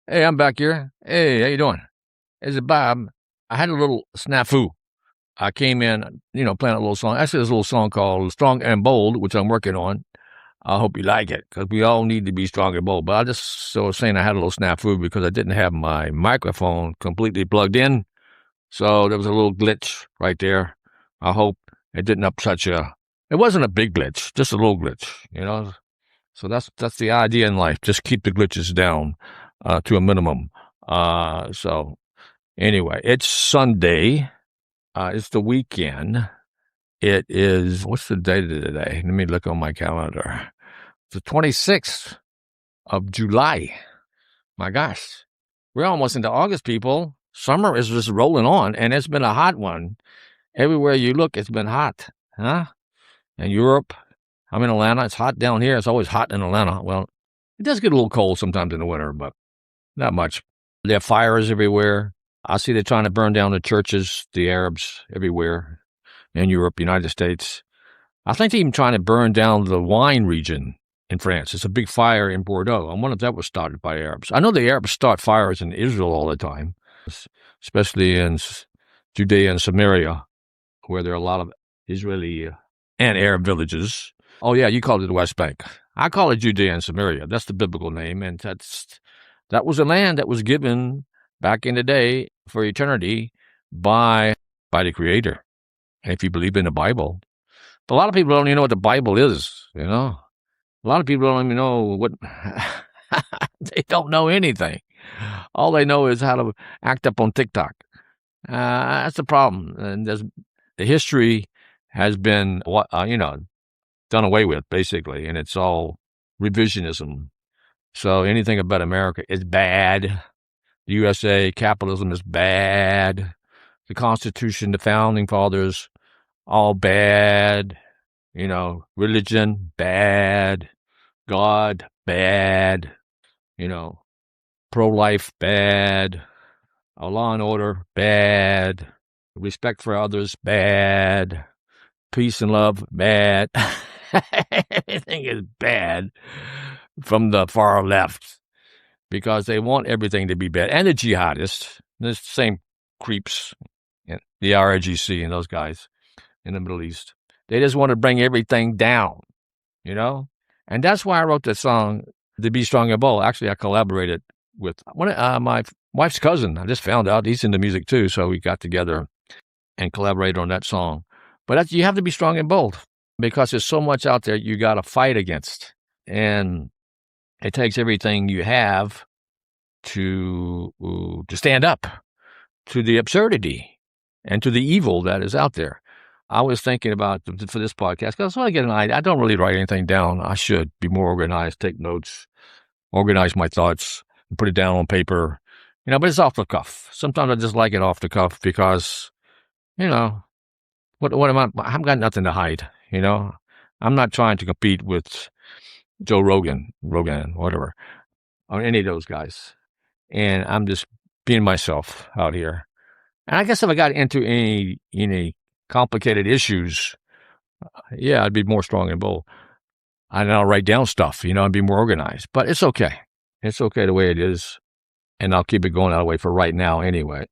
Hey, I'm back here. Hey, how you doing? Is it Bob? I had a little snafu. I came in, playing a little song. Actually, there's a little song called Strong and Bold, which I'm working on. I hope you like it because we all need to be strong and bold. But I just was saying I had a little snafu because I didn't have my microphone completely plugged in. So there was a little glitch right there. I hope it didn't upset you. It wasn't a big glitch, just a little glitch. So that's the idea in life. Just keep the glitches down to a minimum. So anyway, it's Sunday. It's the weekend. It is, what's the date of today? Let me look on my calendar. It's the 26th of July. My gosh, we're almost into August, people. Summer is just rolling on, and it's been a hot one. Everywhere you look, it's been hot, huh? In Europe, I'm in Atlanta. It's hot down here. It's always hot in Atlanta. Well, it does get a little cold sometimes in the winter, but not much. There are fires everywhere. I see they're trying to burn down the churches, the Arabs everywhere in Europe, United States. I think they're even trying to burn down the wine region in France. It's a big fire in Bordeaux. I wonder if that was started by Arabs. I know the Arabs start fires in Israel all the time, especially in Judea and Samaria, where there are a lot of Israeli and Arab villages. Oh, yeah, you called it the West Bank. I call it Judea and Samaria. That's the biblical name, and that was a land that was given back in the day for eternity by the Creator. And if you believe in the Bible, but a lot of people don't even know what the Bible is. A lot of people don't even know what they don't know anything. All they know is how to act up on TikTok. That's the problem. And the history has been done away with basically, and it's all revisionism. So anything about America is bad. The USA, capitalism is bad. The Constitution, the Founding Fathers, all bad. Religion, bad. God, bad. Pro-life, bad. Law and order, bad. Respect for others, bad. Peace and love, bad. Everything is bad from the far left because they want everything to be bad. And the jihadists, the same creeps, the RIGC and those guys in the Middle East. They just want to bring everything down, And that's why I wrote the song, To Be Strong and Bold. Actually, I collaborated with my wife's cousin. I just found out he's into music too, so we got together and collaborated on that song. But you have to be strong and bold because there's so much out there you got to fight against. And it takes everything you have to stand up to the absurdity and to the evil that is out there. I was thinking about for this podcast because I get an idea. I don't really write anything down. I should be more organized, take notes, organize my thoughts, and put it down on paper. But it's off the cuff. Sometimes I just like it off the cuff because, what am I? I've got nothing to hide. I'm not trying to compete with Joe Rogan, whatever, or any of those guys. And I'm just being myself out here. And I guess if I got into any complicated issues, I'd be more strong and bold. I'll write down stuff, and be more organized. But it's okay. It's okay the way it is. And I'll keep it going that way for right now anyway.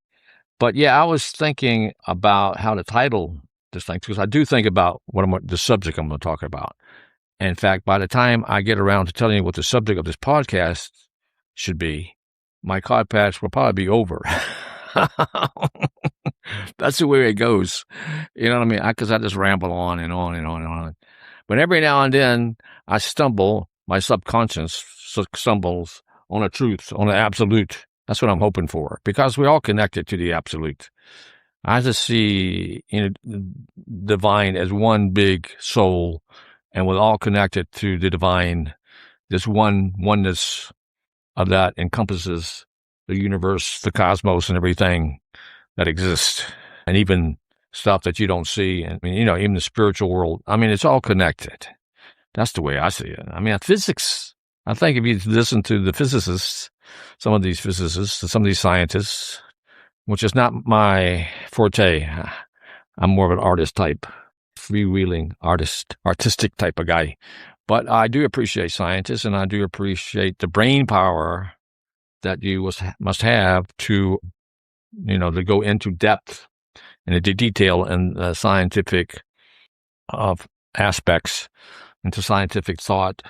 But I was thinking about how to title this thing because I do think about the subject I'm going to talk about. In fact, by the time I get around to telling you what the subject of this podcast should be, my card patch will probably be over. That's the way it goes. You know what I mean? Because I just ramble on and on and on and on. But every now and then I stumble, my subconscious stumbles on a truth, on an absolute. That's what I'm hoping for because we're all connected to the absolute. I just see divine as one big soul and we're all connected to the divine. This oneness of that encompasses the universe, the cosmos, and everything that exists, and even stuff that you don't see. And even the spiritual world. It's all connected. That's the way I see it. Physics. I think if you listen to the physicists, some of these scientists, which is not my forte. I'm more of an artist type, freewheeling artistic type of guy. But I do appreciate scientists, and I do appreciate the brain power that you must have to, to go into depth and into detail and scientific aspects, into scientific thought,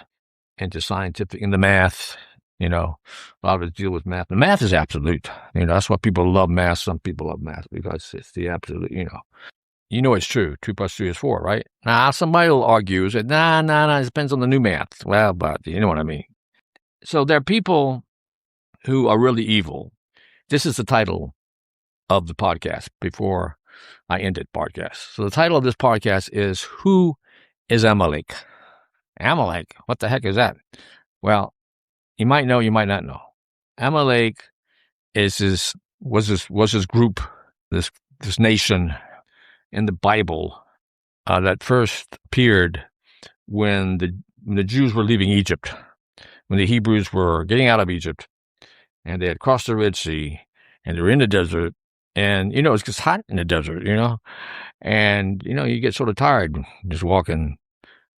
in the math. A lot of it deal with math. The math is absolute. That's why people love math. Some people love math because it's the absolute. It's true. 2 plus 2 is 4, right? Now, somebody will argue that, nah, it depends on the new math. Well, but you know what I mean. So there are people who are really evil. This is the title of the podcast before I ended podcast. So the title of this podcast is, Who is Amalek? Amalek? What the heck is that? Well, you might know, you might not know. Amalek was this group, this nation in the Bible that first appeared when the Jews were leaving Egypt, when the Hebrews were getting out of Egypt, and they had crossed the Red Sea, and they were in the desert, and it's just hot in the desert, and you get sort of tired just walking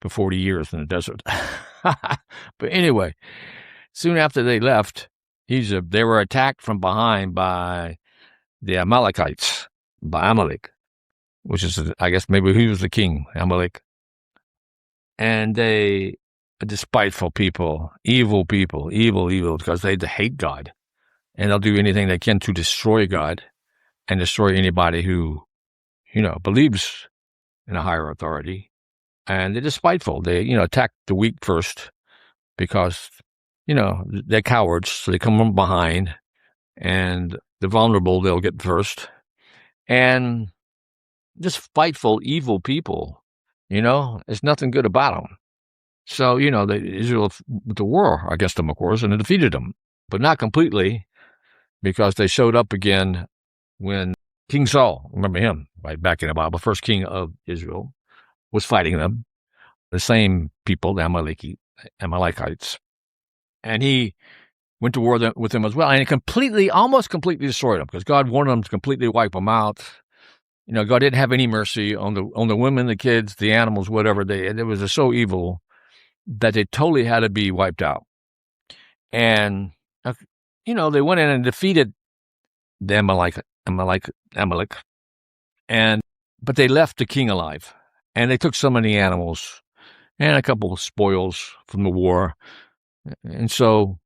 for 40 years in the desert. But anyway, soon after they left Egypt, they were attacked from behind by the Amalekites, by Amalek, which is, I guess, maybe he was the king, Amalek. And they are despiteful people, evil, because they hate God. And they'll do anything they can to destroy God and destroy anybody who, believes in a higher authority. And they're despiteful. They, attack the weak first because, they're cowards. So they come from behind, and the vulnerable, they'll get first. And just spiteful, evil people, there's nothing good about them. So, Israel, with the war against them, of course, and they defeated them, but not completely, because they showed up again when King Saul, remember him, right back in the Bible, first king of Israel, was fighting them, the same people, the Amalekites. And he went to war with them as well, and he almost completely destroyed them, because God wanted them to completely wipe them out. God didn't have any mercy on the women, the kids, the animals, whatever. It was so evil that they totally had to be wiped out. And, they went in and defeated the Amalek, but they left the king alive. And they took some of the animals and a couple of spoils from the war. And so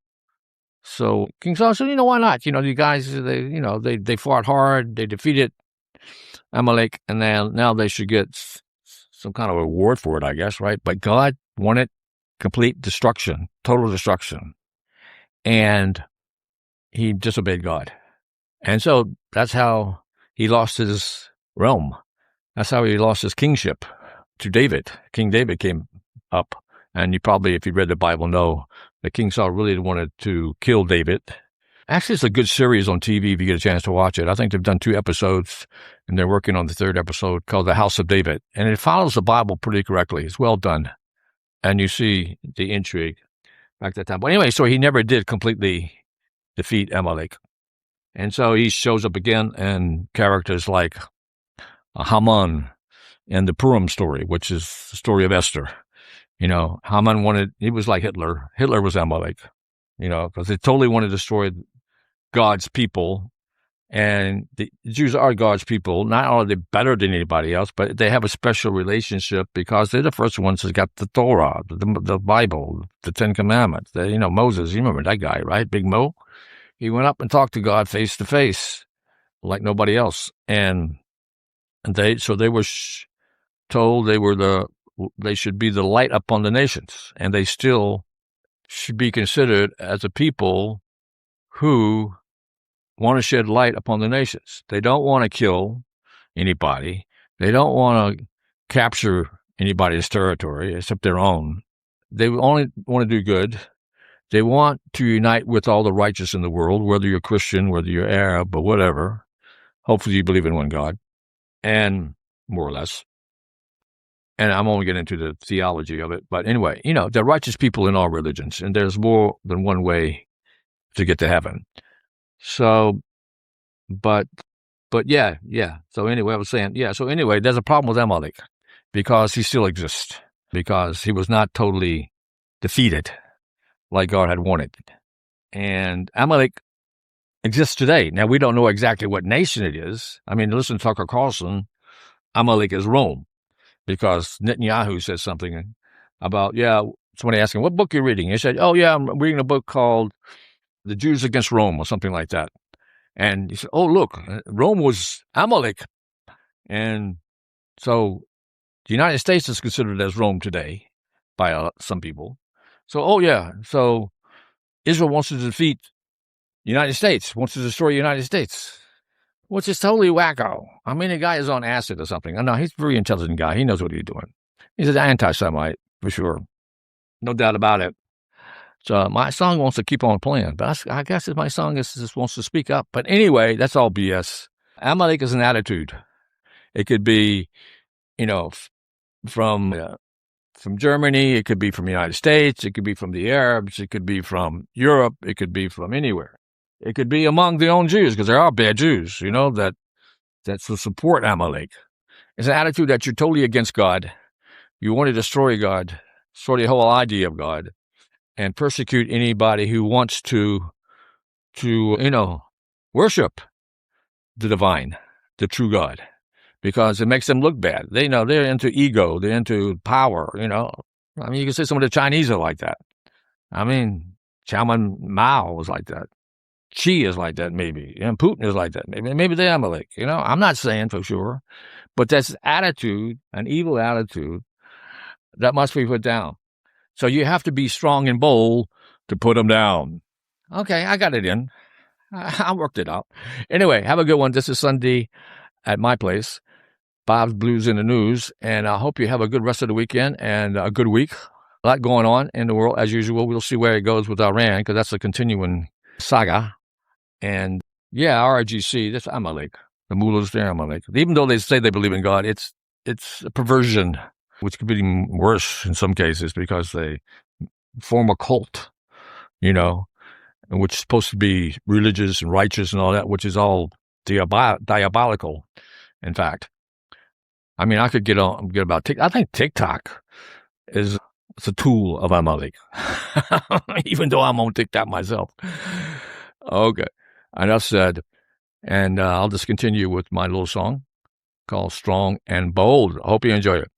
King Saul said, why not? You guys, they fought hard. They defeated Amalek, and now they should get some kind of reward for it, I guess, right? But God wanted complete destruction, total destruction. And he disobeyed God. And so that's how he lost his realm. That's how he lost his kingship to David. King David came up. And you probably, if you read the Bible, know that King Saul really wanted to kill David. Actually, it's a good series on TV if you get a chance to watch it. I think they've done 2 episodes, and they're working on the 3rd episode, called The House of David. And it follows the Bible pretty correctly. It's well done. And you see the intrigue back at that time. But anyway, so he never did completely defeat Amalek. And so he shows up again in characters like Haman in the Purim story, which is the story of Esther. Haman he was like Hitler. Hitler was Amalek, because they totally wanted to destroy God's people. And the Jews are God's people. Not are they better than anybody else, but they have a special relationship because they're the first ones that got the Torah, the Bible, the 10 Commandments. Moses, you remember that guy, right? Big Mo. He went up and talked to God face to face like nobody else. And they were told they should be the light upon the nations, and they still should be considered as a people who want to shed light upon the nations. They don't want to kill anybody. They don't want to capture anybody's territory except their own. They only want to do good. They want to unite with all the righteous in the world, whether you're Christian, whether you're Arab, or whatever. Hopefully you believe in one God, and more or less. And I'm only getting into the theology of it. But anyway, they're righteous people in all religions, and there's more than one way to get to heaven. So, but yeah. So anyway, I was saying, so anyway, there's a problem with Amalek because he still exists, because he was not totally defeated like God had wanted. And Amalek exists today. Now, we don't know exactly what nation it is. I mean, listen to Tucker Carlson. Amalek is Rome because Netanyahu says something about, somebody asked him, what book are you reading? He said, I'm reading a book called The Jews Against Rome or something like that. And he said, look, Rome was Amalek. And so the United States is considered as Rome today by some people. So, so Israel wants to defeat the United States, wants to destroy the United States, which is totally wacko. I mean, the guy is on acid or something. No, he's a very intelligent guy. He knows what he's doing. He's an anti-Semite, for sure. No doubt about it. So my song wants to keep on playing, but I guess my song just wants to speak up. But anyway, that's all BS. Amalek is an attitude. It could be, from Germany. It could be from the United States. It could be from the Arabs. It could be from Europe. It could be from anywhere. It could be among the own Jews, because there are bad Jews, that will support Amalek. It's an attitude that you're totally against God. You want to destroy God, destroy the whole idea of God, and persecute anybody who wants to worship the divine, the true God, because it makes them look bad. They know they're into ego, they're into power. I mean, you can say some of the Chinese are like that. I mean, Chairman Mao was like that. Xi is like that, maybe, and Putin is like that. Maybe they're Amalek. I'm not saying for sure, but that's attitude, an evil attitude that must be put down. So you have to be strong and bold to put them down. Okay, I got it in. I worked it out. Anyway, have a good one. This is Sunday at my place, Bob's Blues in the News, and I hope you have a good rest of the weekend and a good week. A lot going on in the world, as usual. We'll see where it goes with Iran, because that's a continuing saga. And RIGC, that's Amalek. The mullahs, they're Amalek. Even though they say they believe in God, it's a perversion, which could be even worse in some cases, because they form a cult, which is supposed to be religious and righteous and all that, which is all diabolical, in fact. I mean, I could get about TikTok. I think TikTok it's a tool of Amalek, even though I'm on TikTok myself. Okay, enough said. And I'll just continue with my little song called Strong and Bold. I hope you enjoy it.